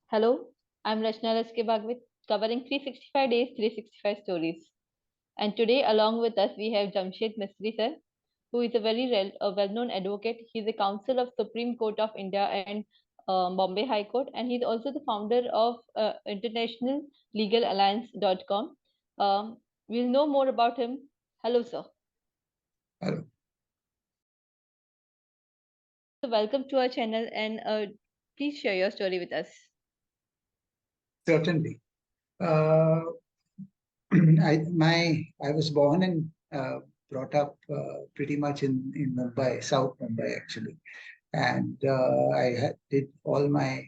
Hello, I'm Rachna Raske Bhagwat, covering 365 days, 365 stories. And today, along with us, we have Jamshed Mistry sir, who is a well-known advocate. He's a counsel of Supreme Court of India and Bombay High Court, and he's also the founder of International Legal Alliance.com. We'll know more about him. Hello, sir. Hello. So welcome to our channel, and please share your story with us. Certainly. I was born and brought up pretty much in Mumbai, South Mumbai actually, and did all my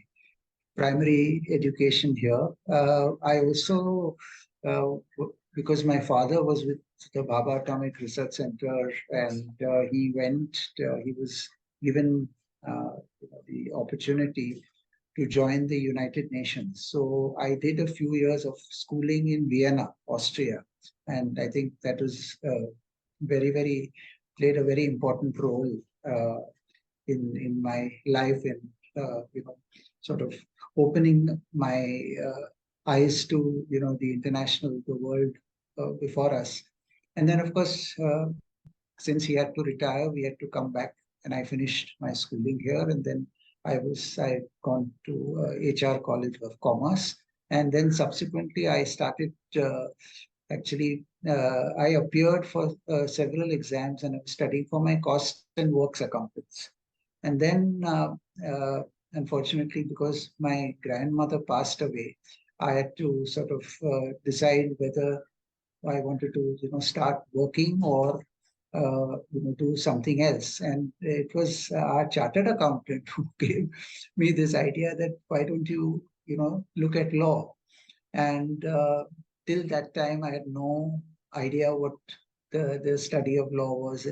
primary education here. I also because my father was with the Bhabha Atomic Research Center, and he was given the opportunity to join the United Nations. So I did a few years of schooling in Vienna, Austria, and I think that was played a very important role in my life in sort of opening my eyes to the international, the world before us. And then of course, since he had to retire, we had to come back, and I finished my schooling here, and then I gone to HR College of Commerce, and then subsequently I started. I appeared for several exams, and I'm studying for my cost and works accountants. And then, unfortunately, because my grandmother passed away, I had to sort of decide whether I wanted to, start working or, do something else. And it was our chartered accountant who gave me this idea that why don't you, look at law? And till that time, I had no idea what the study of law was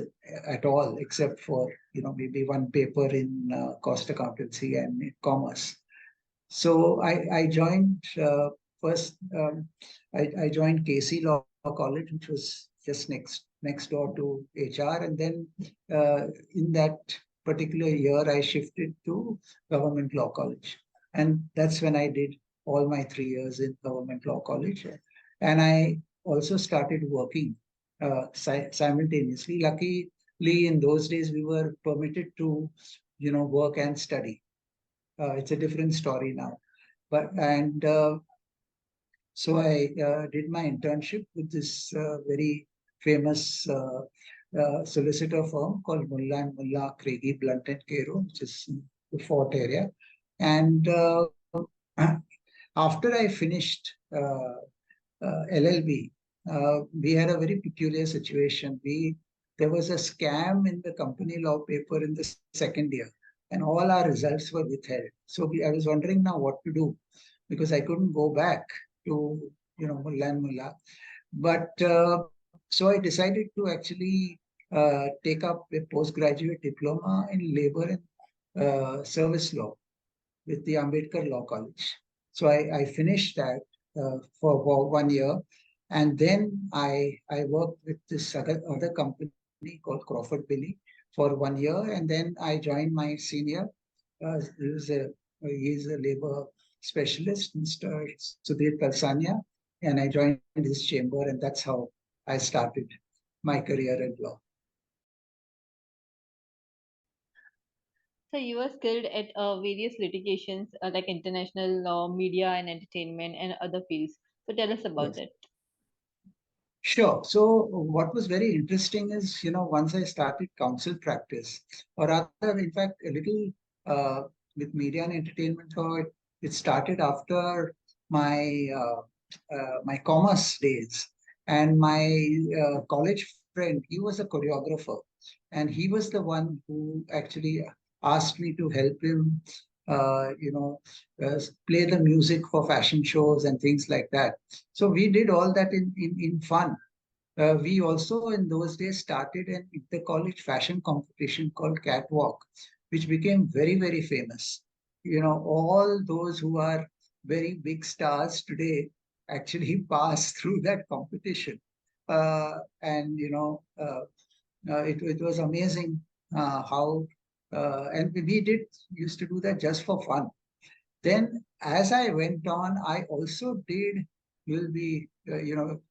at all, except for maybe one paper in cost accountancy and in commerce. So I joined first. I joined KC Law College, which was just next door to HR, and then in that particular year, I shifted to Government Law College, and that's when I did all my 3 years in Government Law College, and I also started working simultaneously. Luckily, in those days, we were permitted to, work and study. It's a different story now. But and So I did my internship with this very famous solicitor firm called Mullah and Mullah, Craigie, Blunt and Cairo, which is in the Fort area. And after I finished LLB, we had a very peculiar situation. There was a scam in the company law paper in the second year, and all our results were withheld. So I was wondering now what to do, because I couldn't go back to Mullah and Mullah. But so I decided to actually take up a postgraduate diploma in labor and service law with the Ambedkar Law College. So I finished that for about 1 year. And then I worked with this other company called Crawford Billy for 1 year. And then I joined my senior. He's a labor specialist, Mr. Sudhir Kalsania. And I joined his chamber, and that's how I started my career in law. So you were skilled at various litigations like international law, media and entertainment, and other fields. So tell us about Yes. that. Sure. So what was very interesting is, once I started counsel practice, or rather, in fact, a little with media and entertainment law, it started after my commerce days. And my college friend, he was a choreographer, and he was the one who actually asked me to help him, uh, you know, play the music for fashion shows and things like that. So we did all that in fun. We also in those days started an inter-college fashion competition called Catwalk, which became very, very famous. All those who are very big stars today actually pass through that competition. It was amazing how, and we used to do that just for fun. Then, as I went on, I also did, you'll be,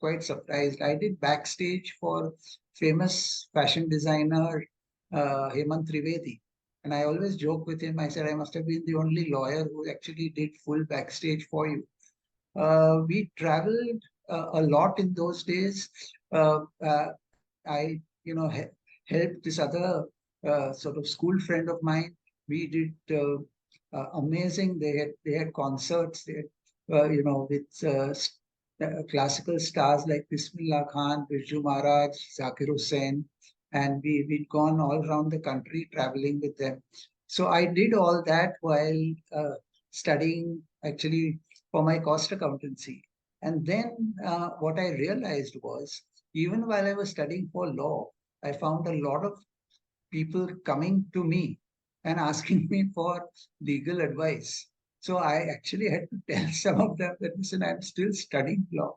quite surprised. I did backstage for famous fashion designer Hemant Trivedi. And I always joke with him. I said, I must have been the only lawyer who actually did full backstage for you. We traveled a lot in those days. I, helped this other sort of school friend of mine. We did amazing. They had concerts. They had, with classical stars like Bismillah Khan, Birju Maharaj, Zakir Hussain, and we'd gone all around the country traveling with them. So I did all that while studying actually for my cost accountancy. And then what I realized was, even while I was studying for law, I found a lot of people coming to me and asking me for legal advice. So I actually had to tell some of them that, listen, I'm still studying law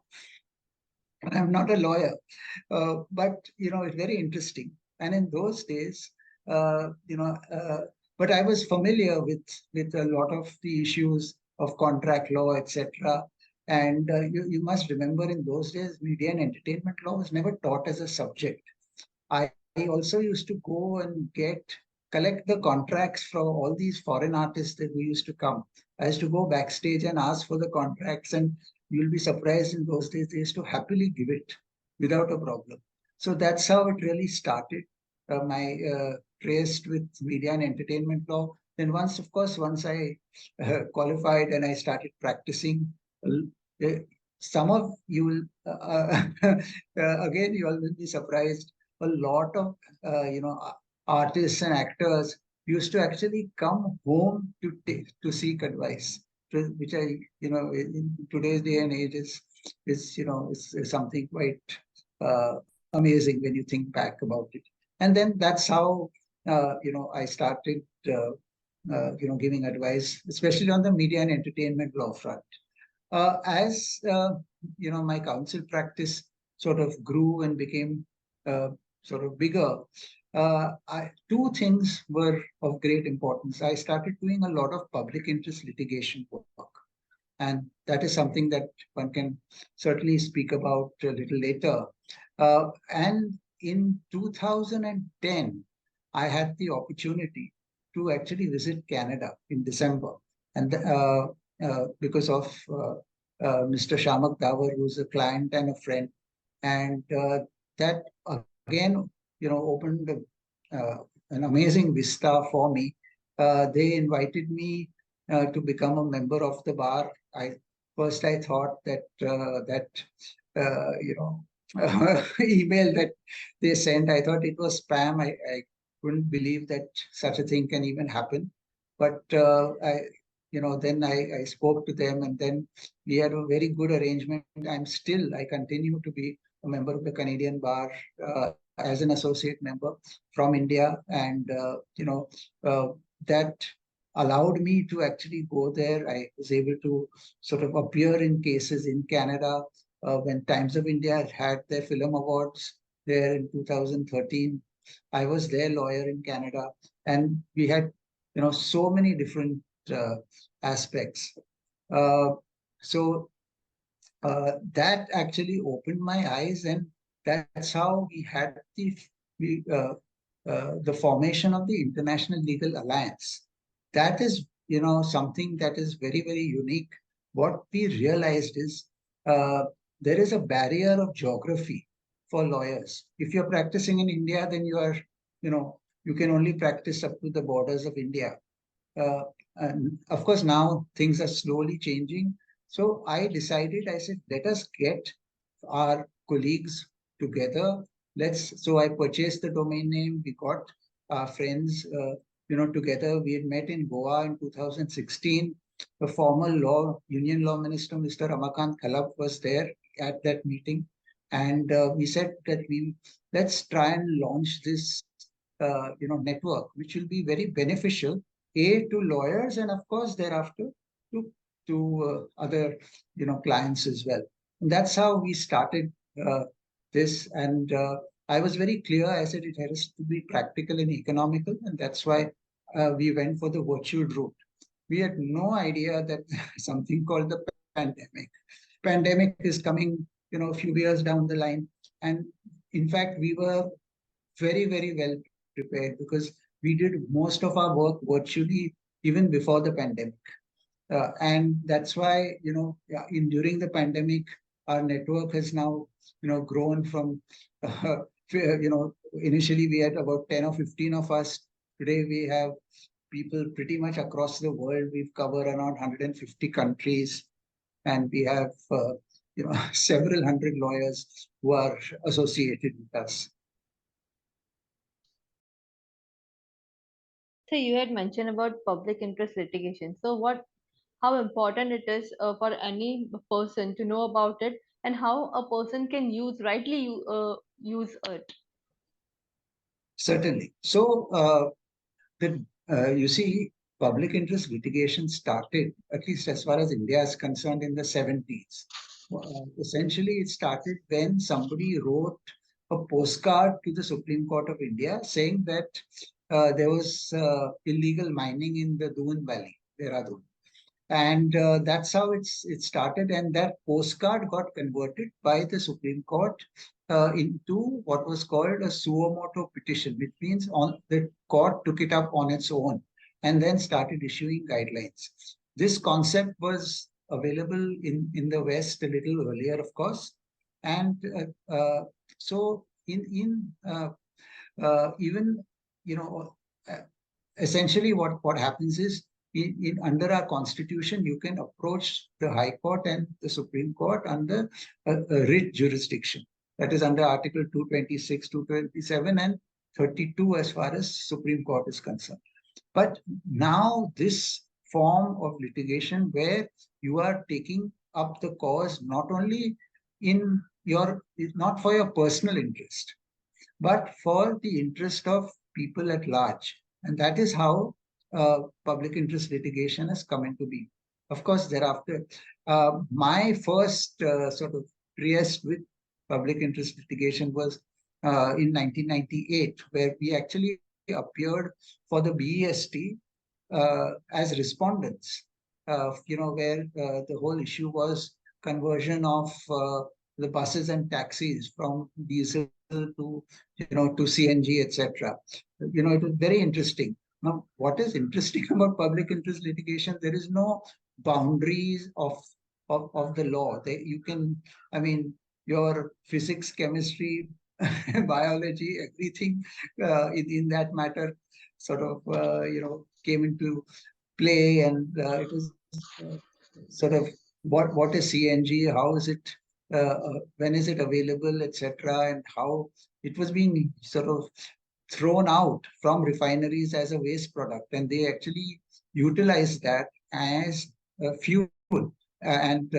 and I'm not a lawyer. But, it's very interesting. And in those days, but I was familiar with a lot of the issues of contract law, etc. And you must remember in those days, media and entertainment law was never taught as a subject. I also used to go and collect the contracts from all these foreign artists that we used to come. I used to go backstage and ask for the contracts, and you'll be surprised in those days they used to happily give it without a problem. So that's how it really started. My traced with media and entertainment law. Then once I qualified and I started practicing, uh, some of you will again you all will be surprised. A lot of artists and actors used to actually come home to seek advice, which I in today's day and age is something quite uh, amazing when you think back about it. And then that's how I started giving advice, especially on the media and entertainment law front. As my counsel practice sort of grew and became uh, sort of bigger, two things were of great importance. I started doing a lot of public interest litigation work, and that is something that one can certainly speak about a little later. And in 2010, I had the opportunity to actually visit Canada in December, and because of Mr. Shamak Dawar, who's a client and a friend, and that again, opened an amazing vista for me. They invited me to become a member of the bar. I thought that you know email that they sent. I thought it was spam. I couldn't believe that such a thing can even happen. But then I spoke to them, and then we had a very good arrangement. I continue to be a member of the Canadian Bar as an associate member from India, and that allowed me to actually go there. I was able to sort of appear in cases in Canada when Times of India had their film awards there in 2013. I was their lawyer in Canada, and we had so many different uh, aspects. Uh, so that actually opened my eyes, and that's how we had the formation of the International Legal Alliance. That is, something that is very, very unique. What we realized is uh, there is a barrier of geography for lawyers. If you're practicing in India, then you can only practice up to the borders of India. Uh, and of course, now things are slowly changing. So I said, let us get our colleagues together. So I purchased the domain name. We got our friends, together. We had met in Goa in 2016. The former Union Law Minister, Mr. Ramakant Kalab, was there at that meeting. And we said that let's try and launch this, network, which will be very beneficial to lawyers, and of course thereafter to other clients as well. And that's how we started this. And I was very clear. I said it has to be practical and economical, and that's why we went for the virtual route. we had no idea that something called the pandemic is coming, a few years down the line. And in fact, we were very, very well prepared because we did most of our work virtually even before the pandemic. And that's why, yeah, during the pandemic, our network has now, grown from, initially we had about 10 or 15 of us. Today we have people pretty much across the world. We've covered around 150 countries, and we have, several hundred lawyers who are associated with us. So you had mentioned about public interest litigation. So how important it is for any person to know about it, and how a person can use it. Certainly. So, you see, public interest litigation started, at least as far as India is concerned, in the 70s. Essentially, it started when somebody wrote a postcard to the Supreme Court of India saying that there was illegal mining in the Doon Valley, Dehradun. And that's how it started. And that postcard got converted by the Supreme Court into what was called a suo motu petition, which means the court took it up on its own and then started issuing guidelines. This concept was available in the West a little earlier, of course. And so even, you know, uh, essentially what happens is under our constitution, you can approach the High Court and the Supreme Court under a writ jurisdiction. That is under Article 226, 227, and 32 as far as Supreme Court is concerned. But now this form of litigation where you are taking up the cause not only not for your personal interest, but for the interest of people at large. And that is how public interest litigation has come into being. Of course, thereafter, my first sort of tryst with public interest litigation was in 1998, where we actually appeared for the BEST as respondents, where the whole issue was conversion of the buses and taxis from diesel to CNG, etc. It was very interesting. Now, what is interesting about public interest litigation? There is no boundaries of the law. You can, I mean, your physics, chemistry, biology, everything in that matter sort of, came into play, and it was sort of what is CNG, how is it, when is it available, etc., and how it was being sort of thrown out from refineries as a waste product, and they actually utilize that as fuel and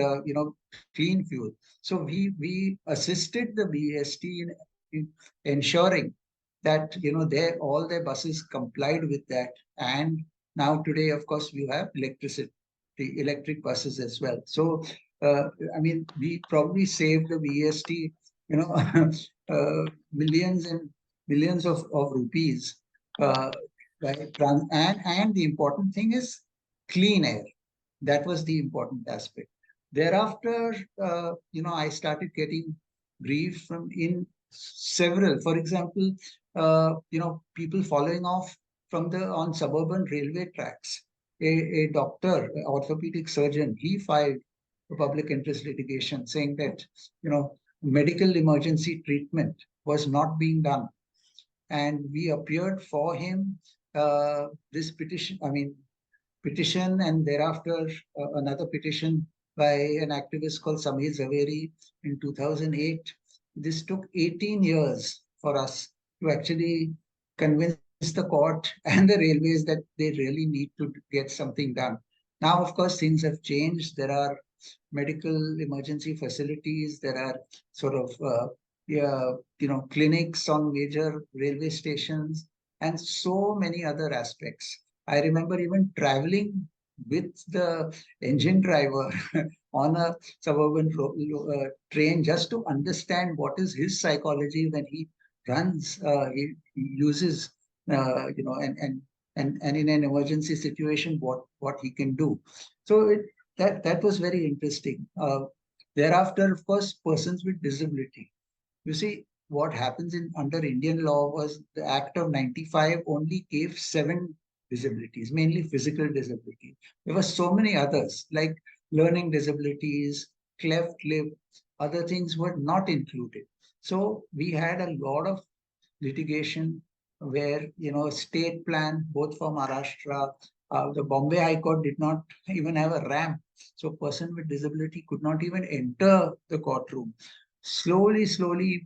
clean fuel. So we assisted the BST in ensuring that all their buses complied with that. And now today, of course, we have the electric buses as well. So I mean, we probably saved the BST, millions and millions of rupees. Right? And the important thing is clean air. That was the important aspect. Thereafter, I started getting brief from in several, for example, people following off from on suburban railway tracks. A doctor, orthopedic surgeon, he filed a public interest litigation saying that, medical emergency treatment was not being done. And we appeared for him. This petition, and thereafter another petition by an activist called Samir Zaveri in 2008. This took 18 years for us to actually convince the court and the railways that they really need to get something done. Now, of course, things have changed. There are medical emergency facilities. There are sort of clinics on major railway stations, and so many other aspects. I remember even traveling with the engine driver on a suburban train just to understand what is his psychology when he runs, he uses, and and in an emergency situation, what he can do. So that was very interesting. Thereafter, of course, persons with disability. You see, what happens in under Indian law was the Act of 95 only gave 7 disabilities, mainly physical disability. There were so many others like learning disabilities, cleft lip, other things were not included. So we had a lot of litigation where, state plan, both for Maharashtra, the Bombay High Court did not even have a ramp. So person with disability could not even enter the courtroom. Slowly,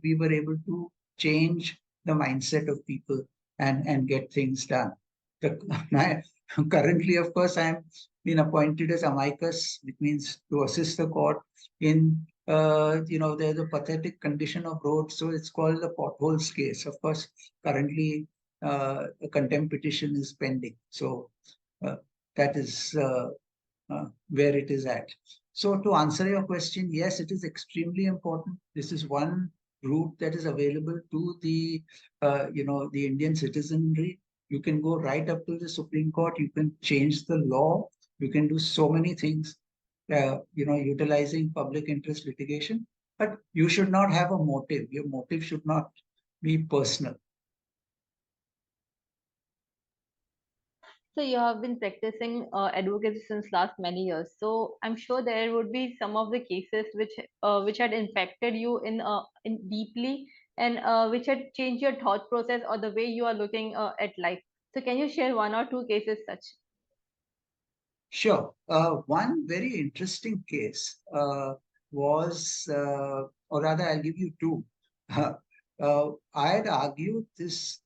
we were able to change the mindset of people and get things done. The, my, currently, of course, I'm been appointed as amicus, which means to assist the court in there's a pathetic condition of roads, so it's called the potholes case. Of course, currently a contempt petition is pending, so uh, that is where it is at. So to answer your question, yes, it is extremely important. This is one route that is available to the Indian citizenry. You can go right up to the Supreme Court. You can change the law. You can do so many things, utilizing public interest litigation. But you should not have a motive. Your motive should not be personal. So you have been practicing advocacy since last many years. So I'm sure there would be some of the cases which had impacted you in deeply and which had changed your thought process or the way you are looking at life. So can you share one or two cases such? Sure. One very interesting case or rather, I'll give you two. I had argued this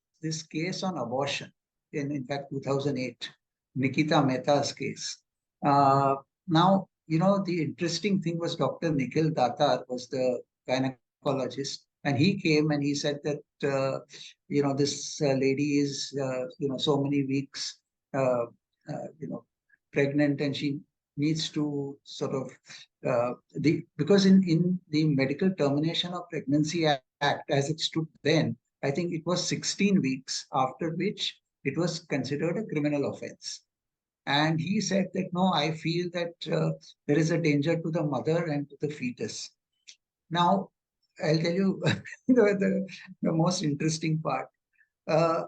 case on abortion in fact, 2008, Nikita Mehta's case. Now, the interesting thing was Dr. Nikhil Datar was the gynecologist, and he came and he said that, this lady is, so many weeks, uh, pregnant and she needs to sort of because in the medical termination of pregnancy act as it stood then, I think it was 16 weeks, after which it was considered a criminal offense. And he said that, no, I feel that there is a danger to the mother and to the fetus. Now, I'll tell you the most interesting part. uh,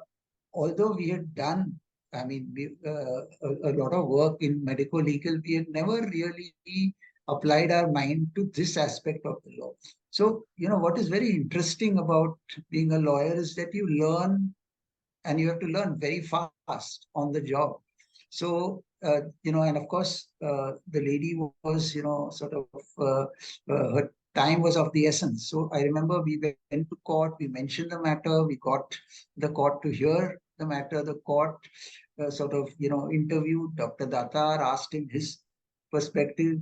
Although we had done, I mean, a lot of work in medical legal, we had never really applied our mind to this aspect of the law. So, what is very interesting about being a lawyer is that you learn, and you have to learn very fast on the job. So, and of course, the lady was, sort of, her time was of the essence. So I remember we went to court, we mentioned the matter, we got the court to hear the matter. The court sort of, interviewed Dr. Datar, asked him his perspective.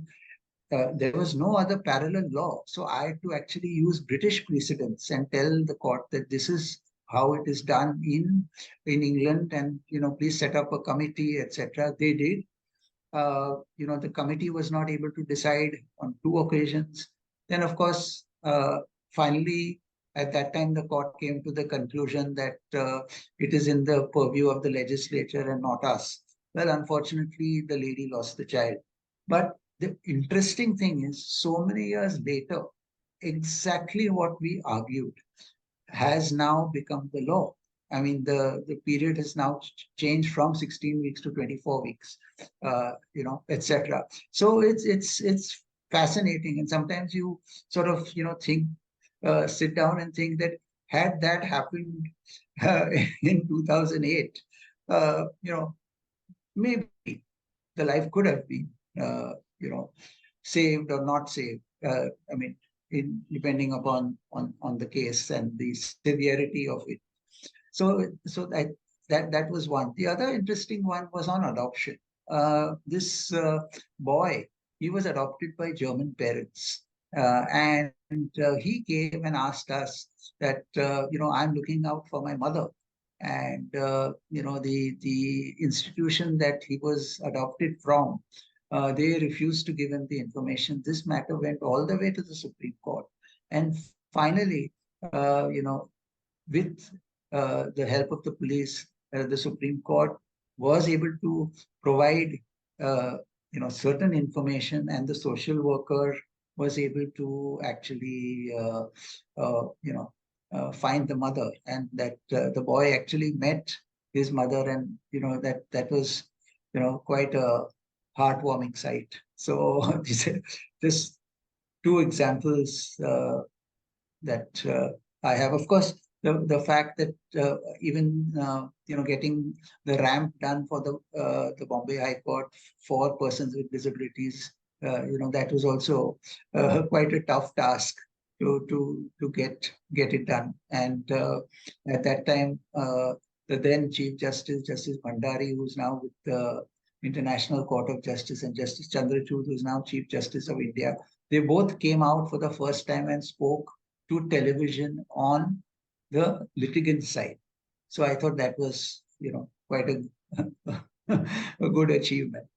There was no other parallel law. So I had to actually use British precedents and tell the court that this is how it is done in England, and please set up a committee, etc. They did. The committee was not able to decide on 2 occasions. Then, of course, finally, at that time, the court came to the conclusion that it is in the purview of the legislature and not us. Well, unfortunately, the lady lost the child. But the interesting thing is, so many years later, exactly what we argued has now become the law. I mean, the period has now changed from 16 weeks to 24 weeks, etc. So it's fascinating, and sometimes you sort of think, sit down and think that had that happened uh, in 2008, maybe the life could have been, uh, you know, saved or not saved. I mean, depending upon on the case and the severity of it. So that was one. The other interesting one was on adoption. This boy, he was adopted by German parents, and he came and asked us that, I'm looking out for my mother, and the institution that he was adopted from, they refused to give him the information. This matter went all the way to the Supreme Court, and finally, with the help of the police, the Supreme Court was able to provide certain information, and the social worker was able to actually find the mother, and that the boy actually met his mother, and that was quite a heartwarming sight. So these are just two examples that I have. Of course, the fact that even getting the ramp done for the Bombay High Court for persons with disabilities, that was also quite a tough task to get it done. And at that time, the then Chief Justice, Justice Bhandari, who's now with the International Court of Justice, and Justice Chandrachud, who's now Chief Justice of India, they both came out for the first time and spoke to television on the litigant side. So I thought that was, quite a good achievement.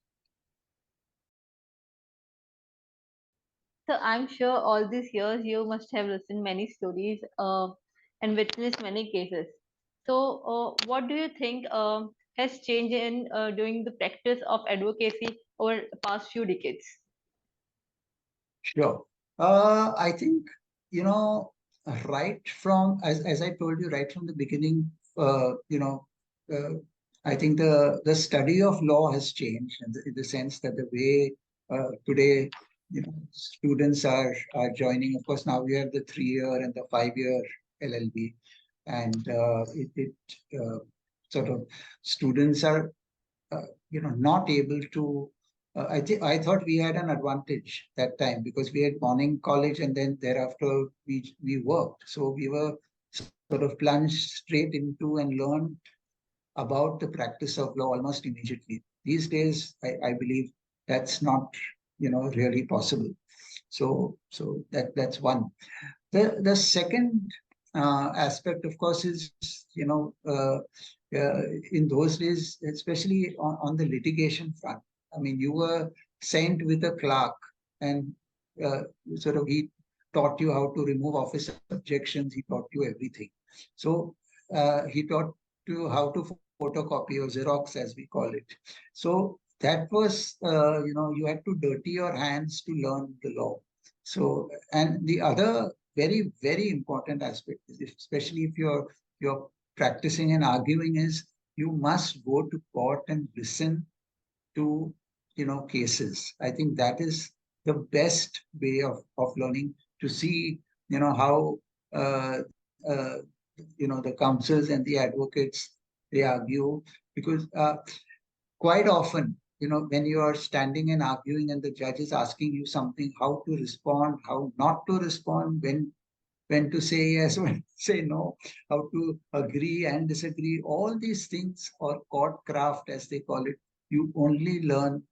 So I'm sure all these years you must have listened many stories and witnessed many cases. So what do you think has changed in doing the practice of advocacy over the past few decades? Sure. I think, right from, as I told you, right from the beginning, uh, I think the study of law has changed in the sense that the way today, students are joining. Of course, now we have the 3-year and the 5-year LLB, and it sort of students are not able to. I thought we had an advantage that time because we had morning college, and then thereafter we worked. So we were sort of plunged straight into and learned about the practice of law almost immediately. These days, I believe that's not really possible. So that's one. The second aspect, of course, is in those days, especially on the litigation front. I mean, you were sent with a clerk, and uh, sort of he taught you how to remove office objections. He taught you everything. So he taught you how to photocopy or Xerox, as we call it. So that was, you had to dirty your hands to learn the law. So, and the other very, very important aspect is, especially if you're practicing and arguing, is you must go to court and listen to cases. I think that is the best way of learning, to see how uh, uh, the counsels and the advocates, they argue, because quite often, when you are standing and arguing and the judge is asking you something, how to respond, how not to respond, when to say yes, when to say no, how to agree and disagree, all these things, or court craft, as they call it, you only learn,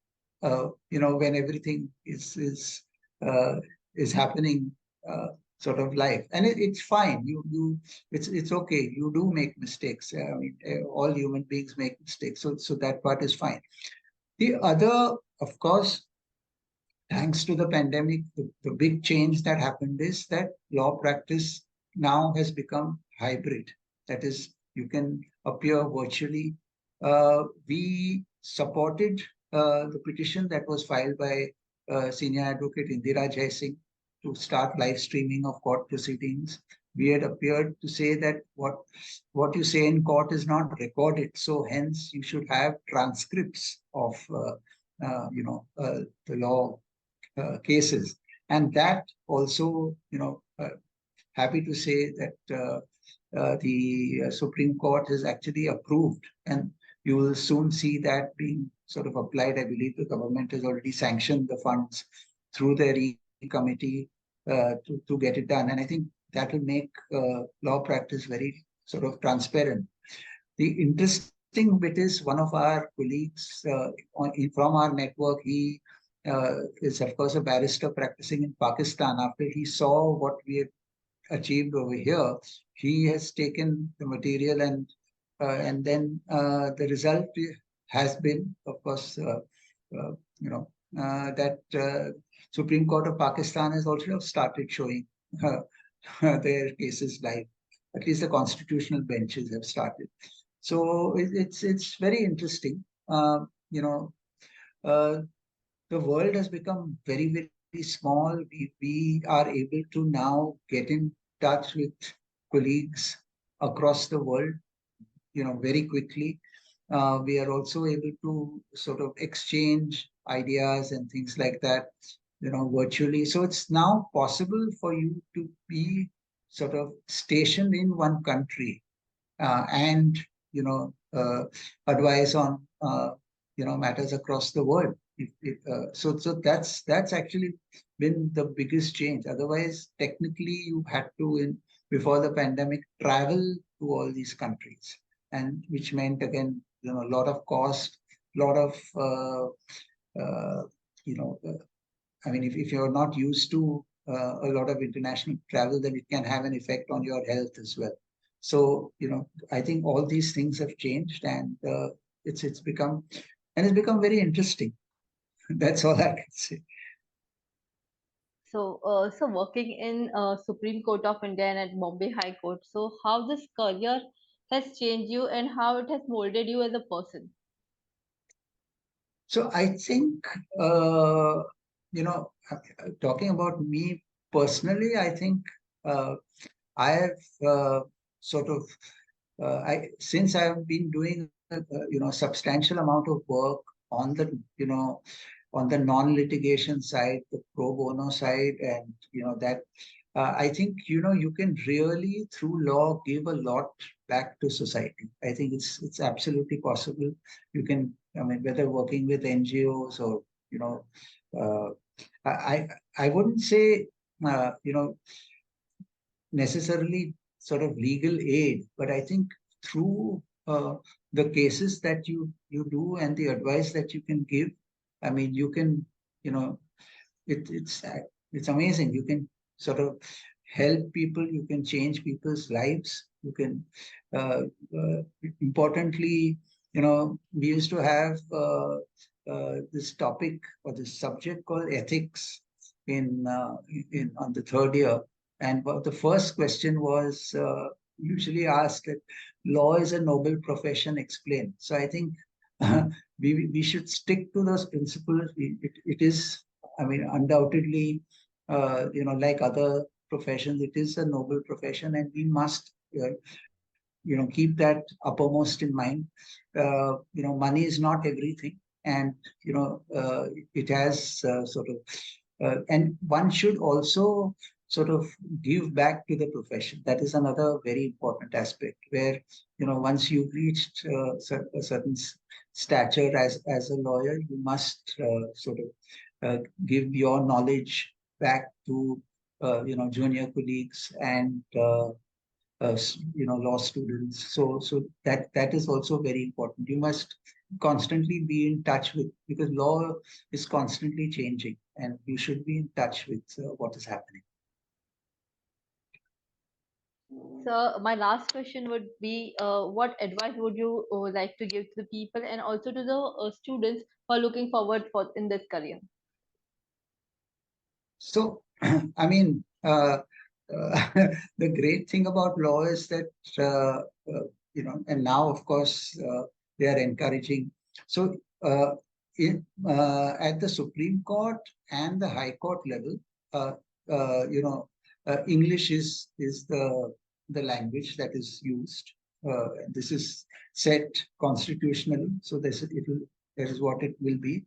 when everything uh, is happening, sort of live, and it's fine. It's okay. You do make mistakes. I mean, all human beings make mistakes, so that part is fine. The other, of course, thanks to the pandemic, the big change that happened is that law practice now has become hybrid. That is, you can appear virtually. We supported the petition that was filed by senior advocate Indira Jaising to start live streaming of court proceedings. We had appeared to say that what you say in court is not recorded, so hence you should have transcripts of the law cases. And that also, happy to say that the Supreme Court has actually approved, and you will soon see that being sort of applied. I believe the government has already sanctioned the funds through their committee to get it done. And I think that will make law practice very sort of transparent. The interesting bit is, one of our colleagues from our network, he is, of course, a barrister practicing in Pakistan. After he saw what we have achieved over here, he has taken the material, and then the result has been, of course, that Supreme Court of Pakistan has also started showing their cases live. At least the constitutional benches have started. So it's very interesting. You know, uh, the world has become very small. We are able to now get in touch with colleagues across the world, very quickly. We are also able to sort of exchange ideas and things like that, virtually. So it's now possible for you to be sort of stationed in one country, and you know advise on matters across the world. So that's actually been the biggest change. Otherwise, technically, you had to, in before the pandemic, travel to all these countries, and which meant, again, a lot of cost, lot of you know I mean, if you're not used to a lot of international travel, then it can have an effect on your health as well. So, I think all these things have changed, and it's become very interesting. That's all I can say. So working in Supreme Court of India and at Bombay High Court. So how this career has changed you and how it has molded you as a person? So I think, uh, talking about me personally, I think uh, I have sort of since I have been doing substantial amount of work on the on the non-litigation side, the pro bono side, and that I think you can really, through law, give a lot back to society. I think it's absolutely possible. You can, I mean, whether working with NGOs or you know, uh, I wouldn't say necessarily sort of legal aid, but I think through the cases that you do and the advice that you can give, I mean, you can, you know, it's amazing. You can sort of help people. You can change people's lives. You can, uh, uh, importantly, we used to have this topic or this subject called ethics in in on the third year, and the first question was usually asked that law is a noble profession. Explain. So I think we should stick to those principles. It is, I mean, undoubtedly, like other professions, it is a noble profession, and we must, keep that uppermost in mind. Money is not everything, and it has sort of, and one should also sort of give back to the profession. That is another very important aspect, where once you've reached a certain stature as a lawyer, you must sort of give your knowledge back to junior colleagues and law students. So that is also very important. You must constantly be in touch with, because law is constantly changing, and you should be in touch with what is happening. So my last question would be, what advice would you like to give to the people and also to the students who are looking forward for in this career? So, I mean, the great thing about law is that, and now, of course, they are encouraging. So, at the Supreme Court and the High Court level, uh, English is the language that is used. This is set constitutionally, so that is what it will be.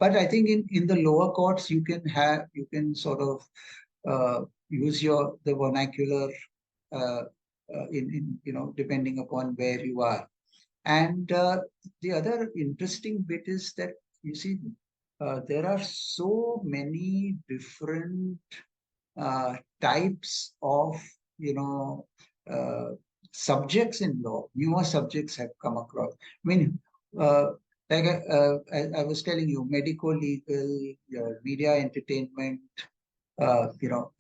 But I think in the lower courts, you can sort of use the vernacular in depending upon where you are. And the other interesting bit is that, you see, there are so many different types of you know uh, subjects in law. Newer subjects have come across. I mean, uh, like I was telling you, medical, legal, media, entertainment,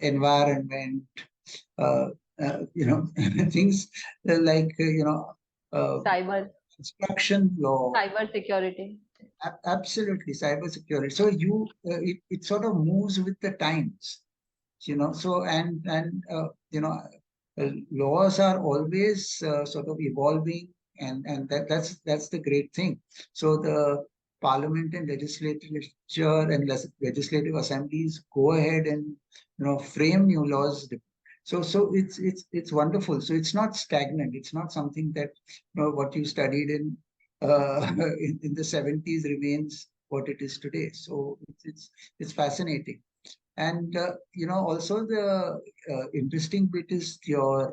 environment, uh, things like uh, Cyber, construction law. cyber security. Absolutely, cybersecurity. So it sort of moves with the times. So and laws are always sort of evolving, and that's the great thing. So the parliament and legislature and legislative assemblies go ahead and frame new laws. So it's wonderful. So it's not stagnant. It's not something that what you studied in the 70s remains what it is today. So it's fascinating. And also the interesting bit is your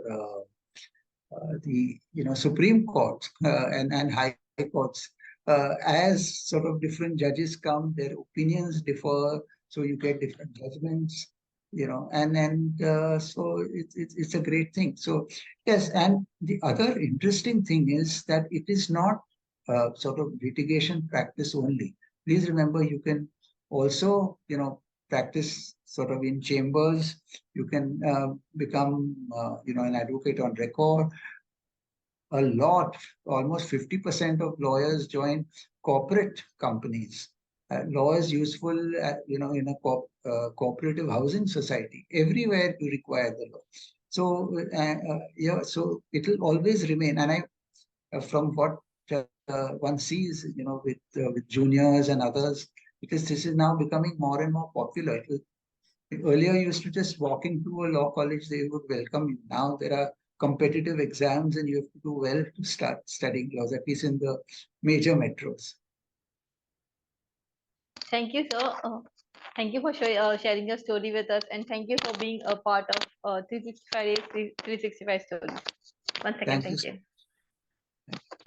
the Supreme Court and High Courts. As sort of different judges come, their opinions differ, so you get different judgments. So it's a great thing. So yes, and the other interesting thing is that it is not sort of litigation practice only. Please remember, you can also practice sort of in chambers. You can become an advocate on record. A lot, almost 50% of lawyers join corporate companies. Law is useful, in a cooperative housing society. Everywhere you require the law. So, so it will always remain. And from what one sees, with juniors and others, because this is now becoming more and more popular. Earlier, you used to just walk into a law college, they would welcome you. Now there are competitive exams and you have to do well to start studying laws, at least in the major metros. Thank you, sir. Thank you for sharing your story with us, and thank you for being a part of 365 days, 365 stories. Once again, Thank you. thank you.